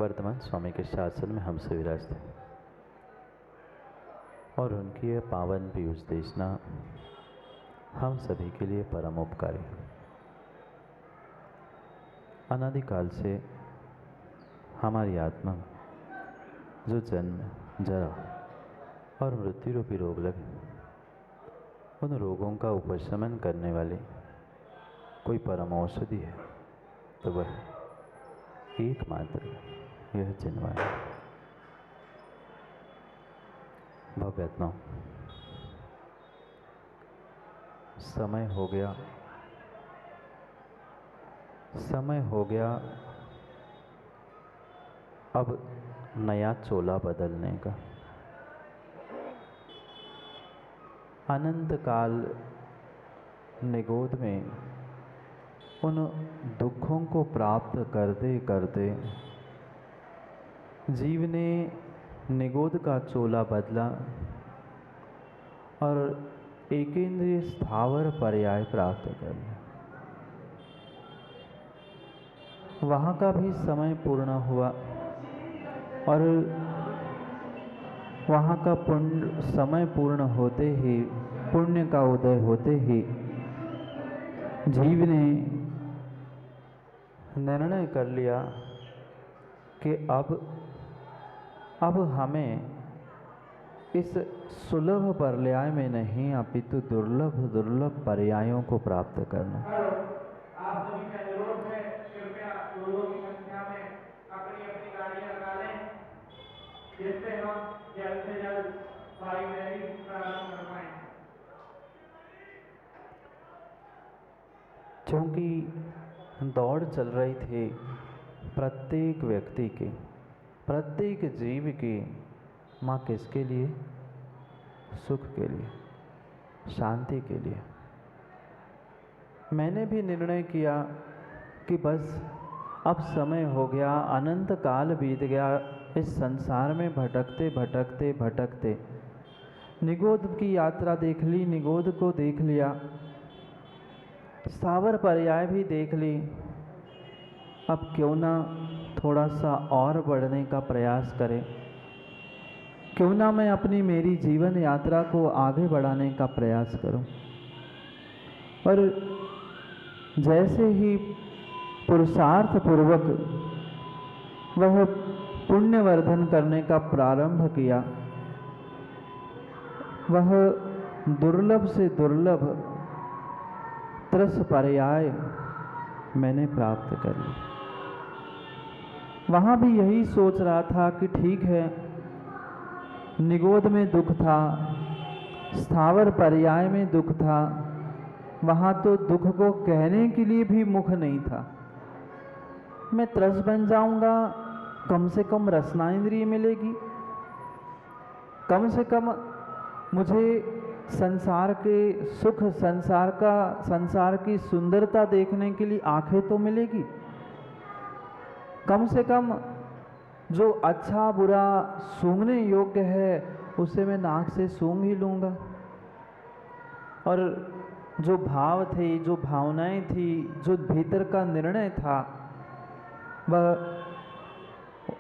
वर्तमान स्वामी के शासन में हमसे विराजते और उनकी यह पावन पीयूष देशना हम सभी के लिए परम उपकारी। अनादिकाल से हमारी आत्मा में जो जन्म, जरा और मृत्यु रूपी रोग लगे, उन रोगों का उपशमन करने वाली कोई परम औषधि है तो वह एकमात्र यह चिन्मय है। भव्यात्माओं, समय हो गया अब नया चोला बदलने का। अनंत काल निगोद में उन दुखों को प्राप्त करते करते जीव ने निगोद का चोला बदला और एकेंद्रीय स्थावर पर्याय प्राप्त कर लिया। वहाँ का भी समय पूर्ण हुआ और वहाँ का समय पूर्ण होते ही, पुण्य का उदय होते ही जीव ने निर्णय कर लिया कि अब हमें इस सुलभ पर्याय में नहीं अपितु दुर्लभ पर्यायों को प्राप्त करना। आप सभी का अनुरोध है, कृपया लोगों की संख्या में अपनी गाड़ी लगा लें, जिससे हम जल्द से जल्द वायु रैली प्रारंभ कर पाएं। क्योंकि दौड़ चल रही थी प्रत्येक व्यक्ति की, प्रत्येक जीव की, माँ किसके लिए? सुख के लिए, शांति के लिए। मैंने भी निर्णय किया कि बस अब समय हो गया, अनंत काल बीत गया इस संसार में भटकते भटकते भटकते। निगोद की यात्रा देख ली, निगोद को देख लिया, स्थावर पर्याय भी देख ली। अब क्यों ना थोड़ा सा और बढ़ने का प्रयास करें, क्यों ना मैं मेरी जीवन यात्रा को आगे बढ़ाने का प्रयास करूं। और जैसे ही पुरुषार्थ पूर्वक वह पुण्यवर्धन करने का प्रारंभ किया, वह दुर्लभ से दुर्लभ त्रस पर्याय मैंने प्राप्त कर ली। वहाँ भी यही सोच रहा था कि ठीक है, निगोद में दुख था, स्थावर पर्याय में दुख था, वहाँ तो दुख को कहने के लिए भी मुख नहीं था। मैं त्रस बन जाऊंगा, कम से कम रसना इंद्रिय मिलेगी, कम से कम मुझे संसार के सुख, संसार की सुंदरता देखने के लिए आंखें तो मिलेगी, कम से कम जो अच्छा बुरा सूंघने योग्य है उसे मैं नाक से सूंघ ही लूँगा। और जो भाव थे, जो भावनाएं थी, जो भीतर का निर्णय था, वह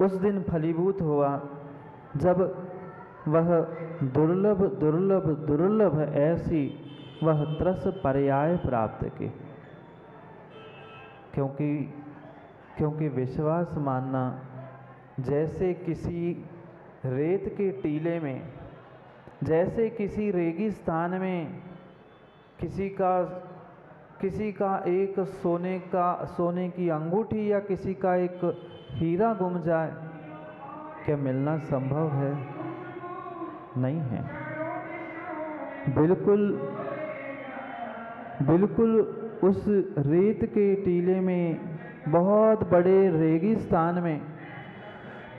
उस दिन फलीभूत हुआ जब वह दुर्लभ ऐसी वह त्रस पर्याय प्राप्त की। क्योंकि विश्वास मानना जैसे किसी रेत के टीले में, जैसे किसी रेगिस्तान में किसी का एक सोने की अंगूठी या किसी का एक हीरा गुम जाए, क्या मिलना संभव है? नहीं है। बिल्कुल उस रेत के टीले में, बहुत बड़े रेगिस्तान में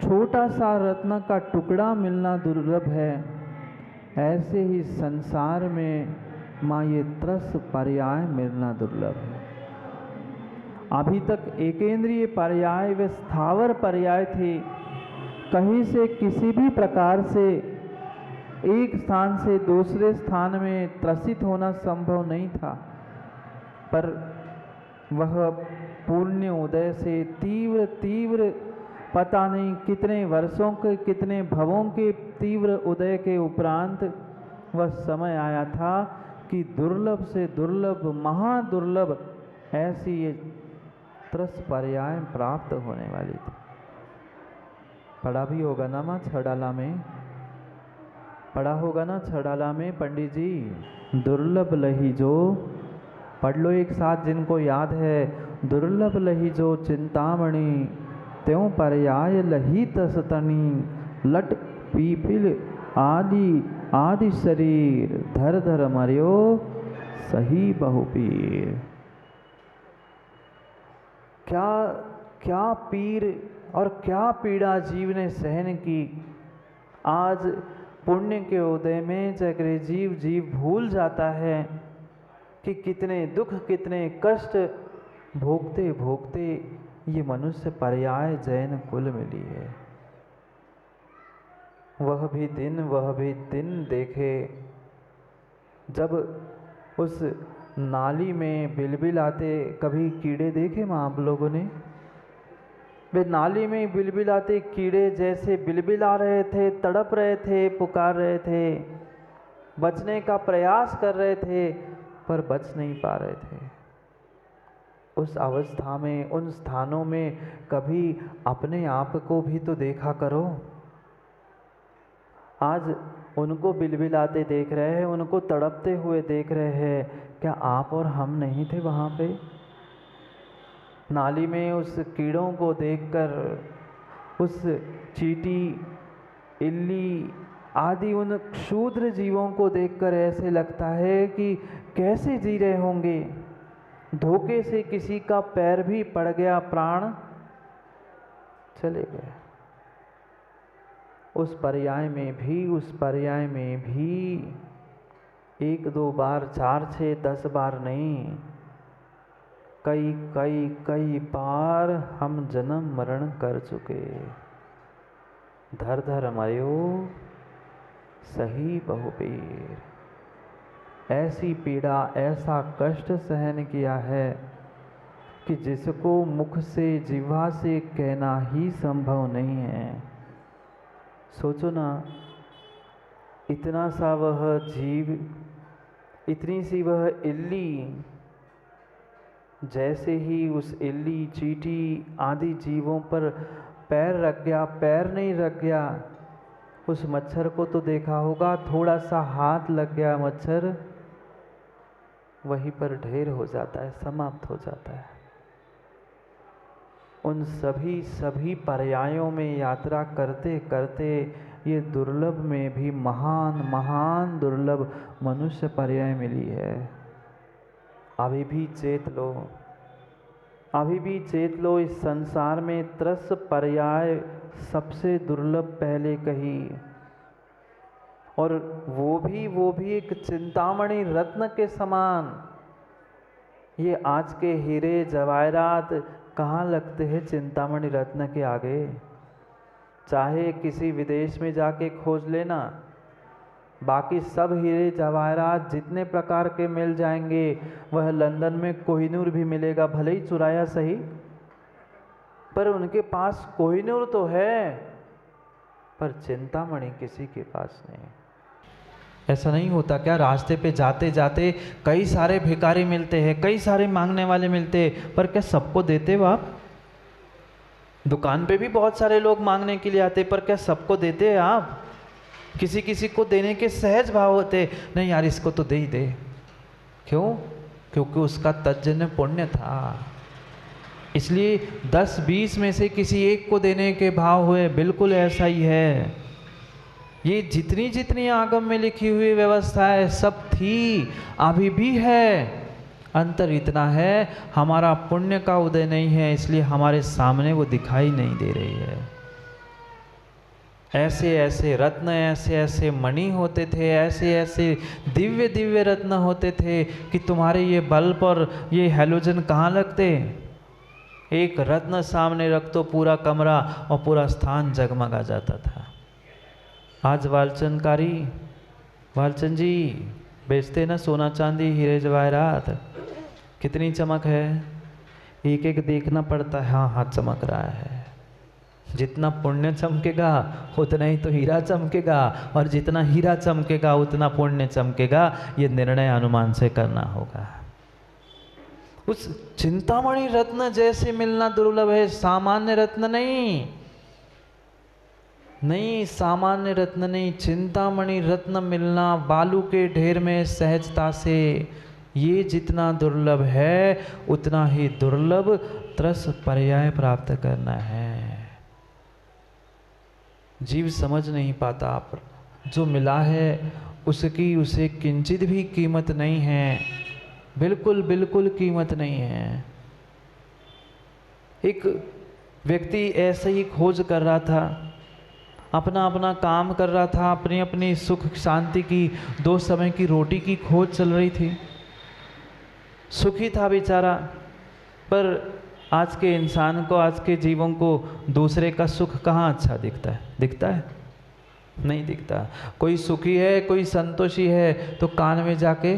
छोटा सा रत्न का टुकड़ा मिलना दुर्लभ है। ऐसे ही संसार में माँ ये त्रस पर्याय मिलना दुर्लभ है। अभी तक एकेंद्रीय पर्याय व स्थावर पर्याय थे, कहीं से किसी भी प्रकार से एक स्थान से दूसरे स्थान में त्रसित होना संभव नहीं था, पर वह पुण्य उदय से तीव्र पता नहीं कितने वर्षों के, कितने भवों के तीव्र उदय के उपरांत वह समय आया था कि दुर्लभ से दुर्लभ, महादुर्लभ ऐसी ये त्रस पर्याय प्राप्त होने वाली थी। पढ़ा भी होगा ना माँ छड़ाला में, पढ़ा होगा ना छड़ाला में पंडित जी, दुर्लभ लही जो, पढ़ लो एक साथ जिनको याद है। दुर्लभ लही जो चिंतामणि, त्यों पर्याय लही तसतनी, लट पीपिल आदि आदि शरीर, धर धर मर्यो सही बहुपीर। क्या क्या पीर और क्या पीड़ा जीव ने सहन की। आज पुण्य के उदय में चक्रे जीव भूल जाता है कि कितने दुख, कितने कष्ट भोगते भोगते ये मनुष्य पर्याय जैन कुल मिली है। वह भी दिन देखे जब उस नाली में बिलबिल आते, कभी कीड़े देखे माँ आप लोगों ने? वे नाली में बिलबिल आते कीड़े जैसे बिलबिला रहे थे, तड़प रहे थे, पुकार रहे थे, बचने का प्रयास कर रहे थे पर बच नहीं पा रहे थे। उस अवस्था में, उन स्थानों में कभी अपने आप को भी तो देखा करो। आज उनको बिलबिलाते देख रहे हैं, उनको तड़पते हुए देख रहे हैं, क्या आप और हम नहीं थे वहाँ पे? नाली में उस कीड़ों को देखकर, उस चींटी, इल्ली आदि उन क्षुद्र जीवों को देखकर ऐसे लगता है कि कैसे जी रहे होंगे। धोखे से किसी का पैर भी पड़ गया, प्राण चले गए। उस पर्याय में भी 1 2 बार, 4 6 10 बार नहीं, कई बार हम जन्म मरण कर चुके। धर धर मर्यो सही बहुपीर। ऐसी पीड़ा, ऐसा कष्ट सहन किया है कि जिसको मुख से, जिह्वा से कहना ही संभव नहीं है। सोचो ना, इतना सा वह जीव, इतनी सी वह इल्ली, जैसे ही उस इल्ली, चींटी आदि जीवों पर पैर रख गया, पैर नहीं रख गया। उस मच्छर को तो देखा होगा, थोड़ा सा हाथ लग गया मच्छर, वहीं पर ढेर हो जाता है, समाप्त हो जाता है। उन सभी पर्यायों में यात्रा करते करते ये दुर्लभ में भी महान दुर्लभ मनुष्य पर्याय मिली है। अभी भी चेत लो, अभी भी चेत लो। इस संसार में त्रस पर्याय सबसे दुर्लभ पहले कही, और वो भी एक चिंतामणि रत्न के समान। ये आज के हीरे जवाहरात कहाँ लगते हैं चिंतामणि रत्न के आगे? चाहे किसी विदेश में जाके खोज लेना, बाकी सब हीरे जवाहरात जितने प्रकार के मिल जाएंगे, वह लंदन में कोहिनूर भी मिलेगा, भले ही चुराया सही, पर उनके पास कोहिनूर तो है, पर चिंतामणि किसी के पास नहीं। ऐसा नहीं होता क्या? रास्ते पे जाते जाते कई सारे भिखारी मिलते हैं, कई सारे मांगने वाले मिलते हैं, पर क्या सबको देते हो आप? दुकान पे भी बहुत सारे लोग मांगने के लिए आते, पर क्या सबको देते हैं आप? किसी किसी को देने के सहज भाव होते, नहीं यार इसको तो दे ही दे। क्यों? क्योंकि उसका तज्जन्य पुण्य था, इसलिए 10-20 में से किसी एक को देने के भाव हुए। बिल्कुल ऐसा ही है। ये जितनी आगम में लिखी हुई व्यवस्था है सब थी, अभी भी है। अंतर इतना है, हमारा पुण्य का उदय नहीं है, इसलिए हमारे सामने वो दिखाई नहीं दे रही है। ऐसे ऐसे रत्न, ऐसे ऐसे मणि होते थे, ऐसे ऐसे दिव्य रत्न होते थे कि तुम्हारे ये बल्ब और ये हैलोजन कहाँ लगते? एक रत्न सामने रख तो पूरा कमरा और पूरा स्थान जगमगा जाता था। आज वालचंद जी बेचते ना सोना चांदी हीरे जवाहरात, कितनी चमक है, एक एक देखना पड़ता है, हाँ हाँ चमक रहा है। जितना पुण्य चमकेगा उतना ही तो हीरा चमकेगा, और जितना हीरा चमकेगा उतना पुण्य चमकेगा। ये निर्णय अनुमान से करना होगा। उस चिंतामणि रत्न जैसे मिलना दुर्लभ है, सामान्य रत्न नहीं, नहीं सामान्य रत्न नहीं, चिंतामणि रत्न मिलना बालू के ढेर में सहजता से, ये जितना दुर्लभ है उतना ही दुर्लभ त्रस पर्याय प्राप्त करना है। जीव समझ नहीं पाता, जो मिला है उसकी उसे किंचित भी कीमत नहीं है, बिल्कुल बिल्कुल कीमत नहीं है। एक व्यक्ति ऐसे ही खोज कर रहा था, अपना अपना काम कर रहा था, अपनी अपनी सुख शांति की, 2 समय की रोटी की खोज चल रही थी, सुखी था बेचारा। पर आज के इंसान को, आज के जीवों को दूसरे का सुख कहाँ अच्छा दिखता है? दिखता है? नहीं दिखता। कोई सुखी है, कोई संतोषी है तो कान में जाके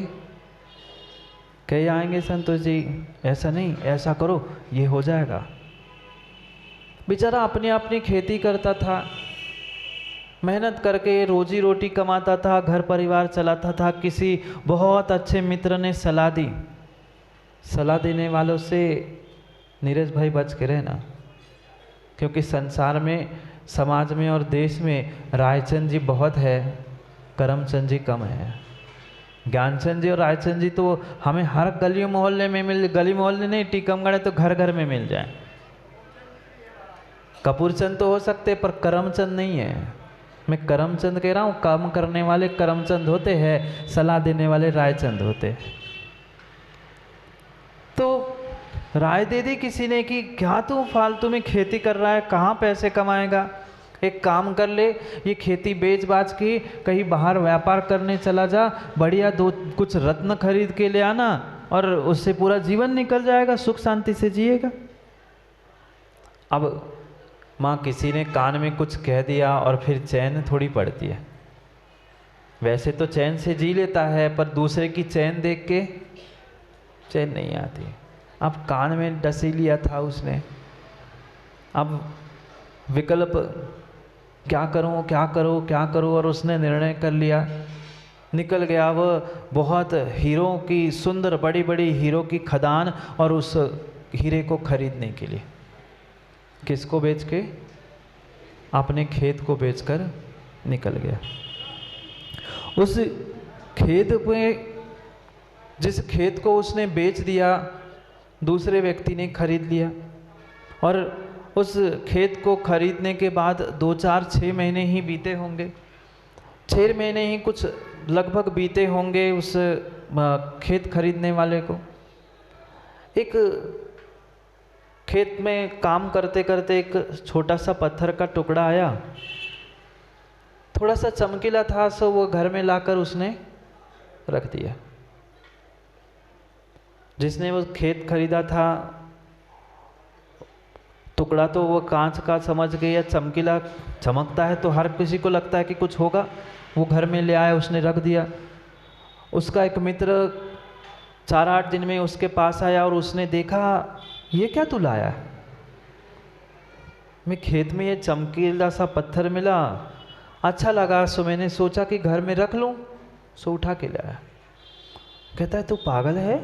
कह आएंगे, संतोष जी ऐसा नहीं, ऐसा करो ये हो जाएगा। बेचारा अपनी अपनी खेती करता था, मेहनत करके रोजी रोटी कमाता था, घर परिवार चलाता था। किसी बहुत अच्छे मित्र ने सलाह दी, सलाह देने वालों से नीरज भाई बच के रहना, क्योंकि संसार में, समाज में और देश में रायचंद जी बहुत है, करमचंद जी कम है। ज्ञानचंद जी और रायचंद जी तो हमें हर गली मोहल्ले में मिल, गली मोहल्ले नहीं, टीकमगढ़ तो घर घर में मिल जाए। कपूरचंद तो हो सकते पर करमचंद नहीं है। मैं करमचंद कह रहा हूँ, काम करने वाले करमचंद होते हैं, सलाह देने वाले रायचंद होते हैं। तो राय दे दी किसी ने कि क्या तू फालतू में खेती कर रहा है, कहाँ पैसे कमाएगा, एक काम कर ले, ये खेती बेच बाच के कहीं बाहर व्यापार करने चला जा, बढ़िया 2 कुछ रत्न खरीद के ले आना और उससे पूरा जीवन निकल जाएगा, सुख शांति से जिएगा। अब माँ किसी ने कान में कुछ कह दिया और फिर चैन थोड़ी पड़ती है। वैसे तो चैन से जी लेता है, पर दूसरे की चैन देख के चैन नहीं आती। अब कान में डसी लिया था उसने, अब विकल्प क्या करूं क्या करूं क्या करूं, और उसने निर्णय कर लिया, निकल गया वह बहुत हीरों की, सुंदर बड़ी बड़ी हीरो की खदान, और उस हीरे को खरीदने के लिए। किसको बेच के? अपने खेत को बेचकर निकल गया। उस खेत में, जिस खेत को उसने बेच दिया, दूसरे व्यक्ति ने खरीद लिया, और उस खेत को खरीदने के बाद 2-4-6 महीने ही बीते होंगे, 6 महीने ही कुछ लगभग बीते होंगे उस खेत खरीदने वाले को। एक खेत में काम करते करते एक छोटा सा पत्थर का टुकड़ा आया, थोड़ा सा चमकीला था, सो वो घर में लाकर उसने रख दिया। जिसने वो खेत खरीदा था, टुकड़ा तो वो कांच का समझ गया, चमकीला चमकता है तो हर किसी को लगता है कि कुछ होगा, वो घर में ले आया, उसने रख दिया। उसका एक मित्र 4-8 दिन में उसके पास आया और उसने देखा, ये क्या तू लाया? मैं खेत में ये चमकीला सा पत्थर मिला, अच्छा लगा, सो मैंने सोचा कि घर में रख लूं, सो उठा के लाया। कहता है तू पागल है,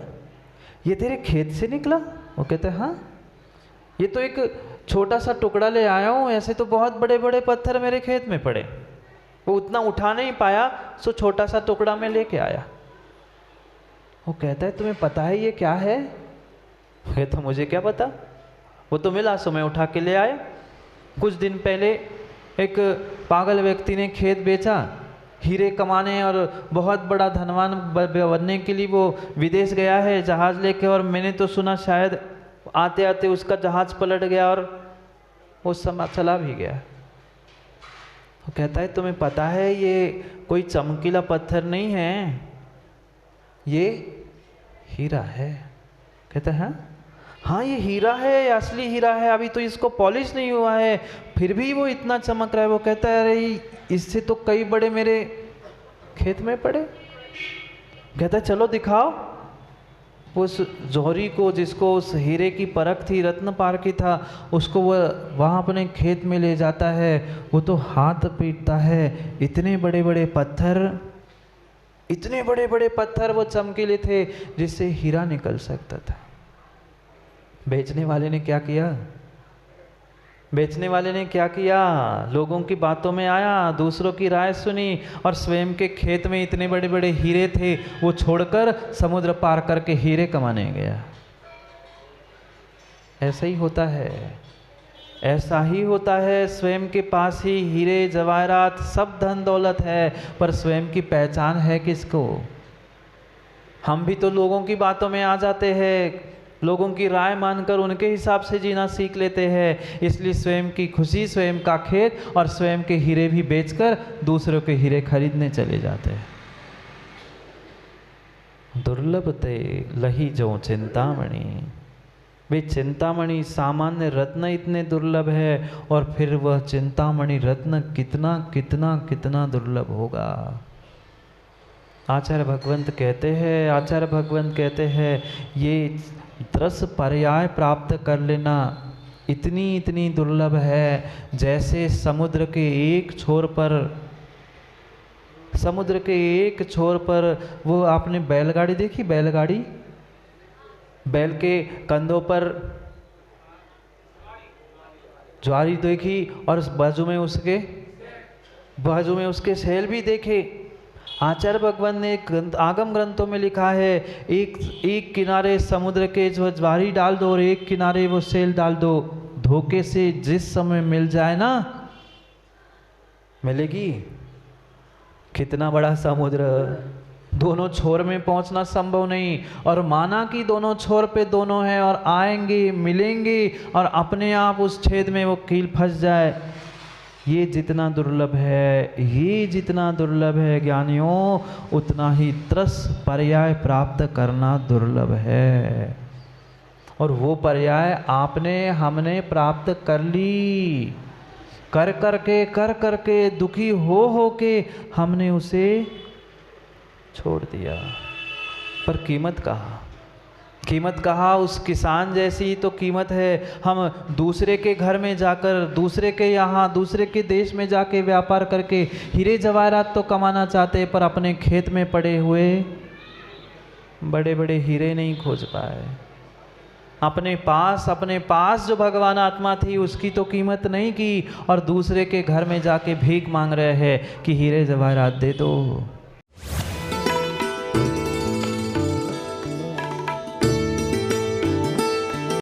ये तेरे खेत से निकला? वो कहता है हाँ, ये तो एक छोटा सा टुकड़ा ले आया हूँ, ऐसे तो बहुत बड़े बड़े पत्थर मेरे खेत में पड़े, वो उतना उठा नहीं पाया, सो छोटा सा टुकड़ा में लेके आया। वो कहता है तुम्हें पता है ये क्या है? कहता तो मुझे क्या पता, वो तो मिला सो मैं उठा के ले आया। कुछ दिन पहले एक पागल व्यक्ति ने खेत बेचा, हीरे कमाने और बहुत बड़ा धनवान बनने के लिए वो विदेश गया है जहाज़ लेके, और मैंने तो सुना शायद आते आते उसका जहाज़ पलट गया और वो समय चला भी गया। वो कहता है तुम्हें पता है ये कोई चमकीला पत्थर नहीं है, ये हीरा है। कहता है हाँ ये हीरा है, असली हीरा है, अभी तो इसको पॉलिश नहीं हुआ है, फिर भी वो इतना चमक रहा है। वो कहता है अरे इससे तो कई बड़े मेरे खेत में पड़े। कहता है चलो दिखाओ। उस जौहरी को, जिसको उस हीरे की परख थी, रत्न पार की था, उसको वह वहाँ अपने खेत में ले जाता है। वो तो हाथ पीटता है, इतने बड़े बड़े पत्थर वो चमकीले थे जिससे हीरा निकल सकता था। बेचने वाले ने क्या किया? लोगों की बातों में आया, दूसरों की राय सुनी और स्वयं के खेत में इतने बड़े बड़े हीरे थे, वो छोड़कर समुद्र पार करके हीरे कमाने गया। ऐसा ही होता है। स्वयं के पास ही हीरे जवाहरात सब धन दौलत है, पर स्वयं की पहचान है किसको? हम भी तो लोगों की बातों में आ जाते हैं, लोगों की राय मानकर उनके हिसाब से जीना सीख लेते हैं। इसलिए स्वयं की खुशी, स्वयं का खेत और स्वयं के हीरे भी बेचकर दूसरों के हीरे खरीदने चले जाते हैं। दुर्लभ ते लही जो चिंतामणि। वे चिंतामणि, सामान्य रत्न इतने दुर्लभ है, और फिर वह चिंतामणि रत्न कितना कितना कितना दुर्लभ होगा। आचार्य भगवंत कहते हैं ये 10 पर्याय प्राप्त कर लेना इतनी दुर्लभ है, जैसे समुद्र के एक छोर पर वो, आपने बैलगाड़ी देखी? बैल के कंधों पर ज्वारी देखी, और बाजू में उसके सेल भी देखे। आचार्य भगवान ने आगम ग्रंथों में लिखा है, एक किनारे समुद्र के जो ज्वारी डाल दो और एक किनारे वो सेल डाल दो, धोखे से जिस समय मिल जाए ना, मिलेगी। कितना बड़ा समुद्र, दोनों छोर में पहुंचना संभव नहीं, और माना कि दोनों छोर पे दोनों हैं और आएंगे, मिलेंगे, और अपने आप उस छेद में वो कील फंस जाए। ये जितना दुर्लभ है ज्ञानियों, उतना ही 10 पर्याय प्राप्त करना दुर्लभ है। और वो पर्याय हमने प्राप्त कर ली, कर करके दुखी हो के हमने उसे छोड़ दिया। पर कीमत कहा उस किसान जैसी तो कीमत है। हम दूसरे के घर में जाकर, दूसरे के देश में जाके व्यापार करके हीरे जवाहरात तो कमाना चाहते, पर अपने खेत में पड़े हुए बड़े बड़े हीरे नहीं खोज पाए। अपने पास जो भगवान आत्मा थी उसकी तो कीमत नहीं की, और दूसरे के घर में जाके भीख मांग रहे हैं कि हीरे जवाहरात दे दो।